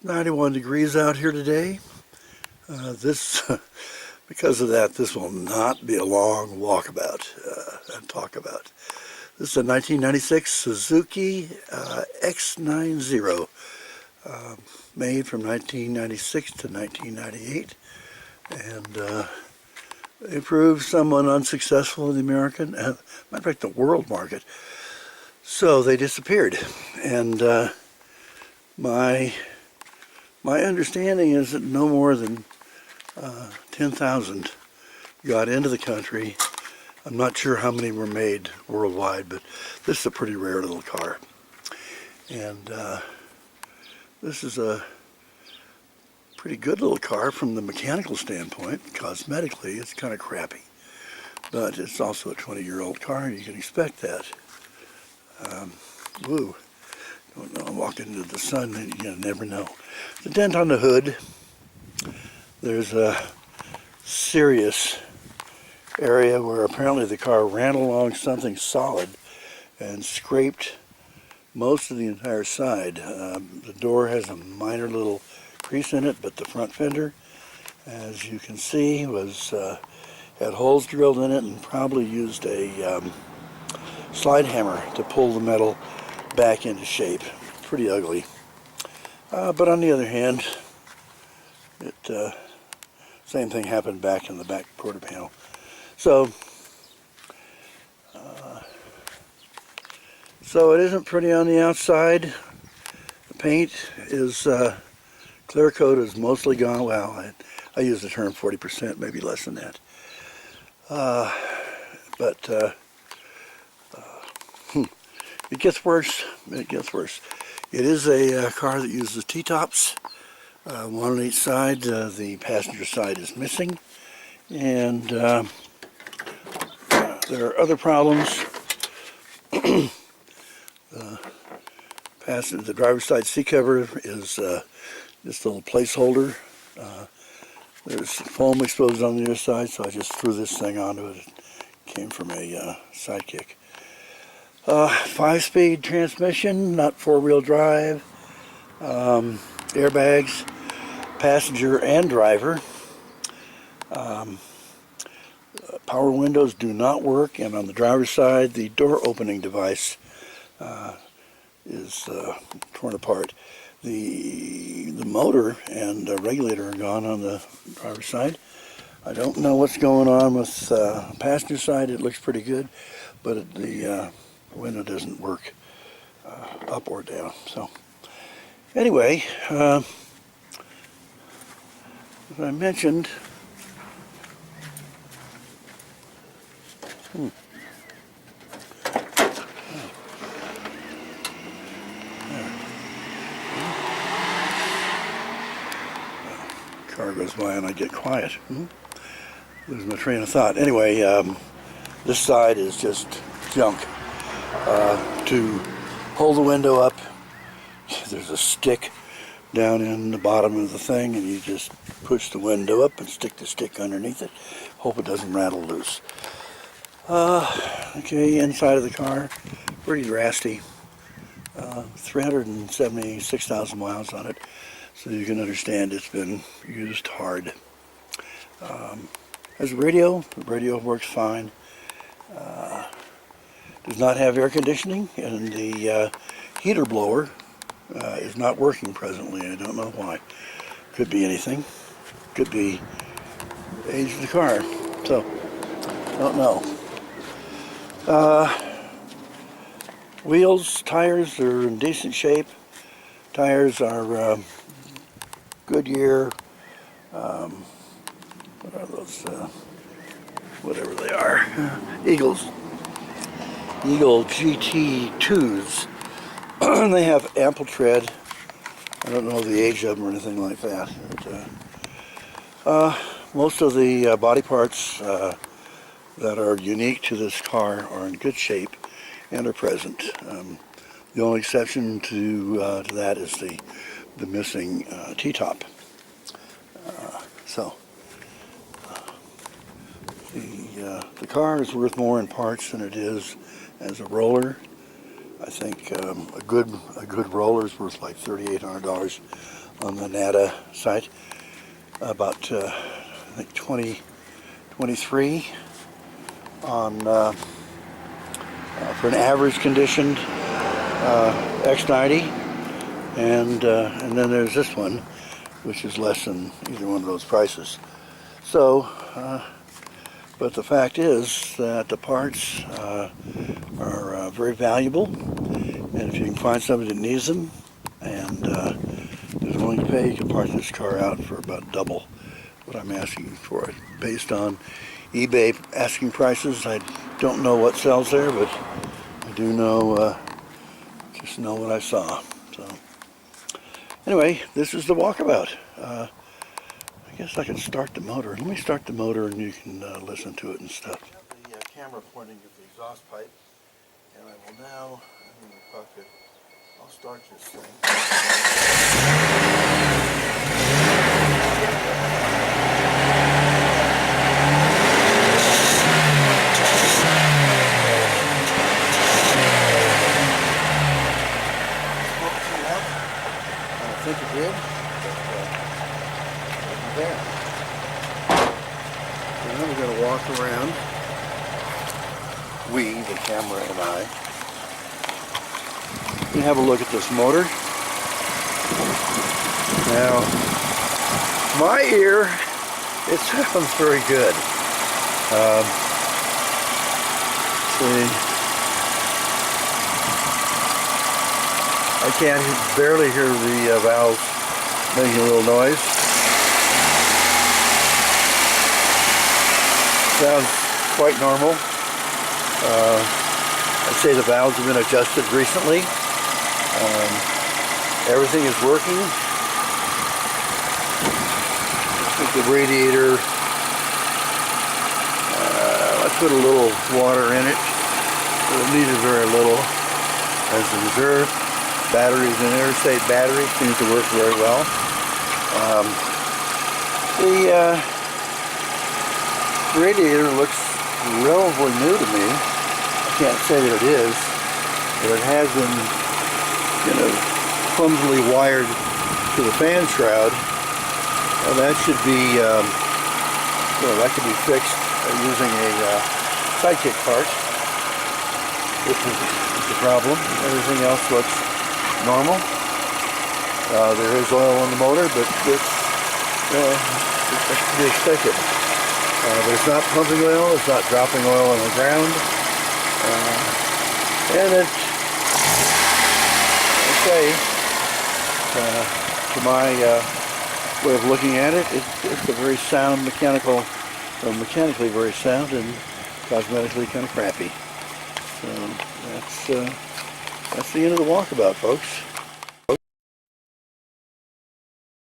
91 degrees out here today. Because of that, this will not be a long walkabout and talk about. This is a 1996 Suzuki X-90, made from 1996 to 1998, and it proved somewhat unsuccessful in the American, matter of fact, the world market. So they disappeared, and my understanding is that no more than 10,000 got into the country. I'm not sure how many were made worldwide, but this is a pretty rare little car. And this is a pretty good little car from the mechanical standpoint. Cosmetically, it's kind of crappy. But it's also a 20-year-old car, and you can expect that. Woo. Don't know, walking into the sun, you never know. The dent on the hood, there's a serious area where apparently the car ran along something solid and scraped most of the entire side. The door has a minor little crease in it, but the front fender, as you can see, had holes drilled in it and probably used a slide hammer to pull the metal back into shape. Pretty ugly. But on the other hand, same thing happened back in the back quarter panel. So it isn't pretty on the outside. The paint is clear coat is mostly gone. Well, I use the term 40%, maybe less than that. But it gets worse. It gets worse. It is a car that uses T-tops, one on each side. The passenger side is missing, and there are other problems. The driver's side seat cover is just a little placeholder. There's foam exposed on the other side, so I just threw this thing onto it. It came from a Sidekick. 5-speed transmission, not 4-wheel drive. Airbags, passenger and driver. Power windows do not work, and on the driver's side, the door opening device is torn apart. The motor and regulator are gone on the driver's side. I don't know what's going on with passenger side. It looks pretty good, but the window doesn't work up or down. So anyway, as I mentioned, car goes by and I get quiet. Lose my train of thought. Anyway, this side is just junk. To hold the window up, there's a stick down in the bottom of the thing, and you just push the window up and stick the stick underneath it. Hope it doesn't rattle loose. Okay, inside of the car, pretty rasty. 376,000 miles on it, so you can understand it's been used hard. Has a radio. The radio works fine. Does not have air conditioning, and the heater blower is not working presently. I don't know why. Could be anything. Could be age of the car. So, don't know. Wheels, tires are in decent shape. Tires are Goodyear. What are those? Whatever they are. Eagle GT2s. They have ample tread. I don't know the age of them or anything like that. But, most of the body parts that are unique to this car are in good shape and are present. The only exception to that is the missing T-top. The car is worth more in parts than it is as a roller. I think a good roller's worth like $3,800 on the NADA site. About I think 23 on for an average conditioned X-90, and then there's this one, which is less than either one of those prices. So, but the fact is that the parts are very valuable, and if you can find somebody that needs them and is willing to pay, you can part this car out for about double what I'm asking for it. Based on eBay asking prices, I don't know what sells there, but I do know, just know what I saw. So, anyway, this is the walkabout. I guess I can start the motor. Let me start the motor and you can listen to it and stuff. I have the camera pointing at the exhaust pipe, and I will now, I'm in the cockpit, I'll start this thing. I think it did, but wasn't there. So now we're going to walk around, we, the camera and I, and have a look at this motor. Now, my ear, it sounds very good. See, I can barely hear the valves making a little noise. Sounds quite normal. I'd say the valves have been adjusted recently. Everything is working. I think the radiator, I put a little water in it, but it needed very little as a reserve. Batteries, an interstate battery, seems to work very well. The radiator looks relatively new to me. I can't say that it is, but it has been, clumsily wired to the fan shroud. Well, that should be, that could be fixed using a Sidekick part, which is the problem. Everything else looks normal. There is oil on the motor, but it's to be expected. But it's not pumping oil, it's not dropping oil on the ground. And it's, to my way of looking at it, it's a very sound mechanically very sound and cosmetically kind of crappy. So that's the end of the walkabout, folks.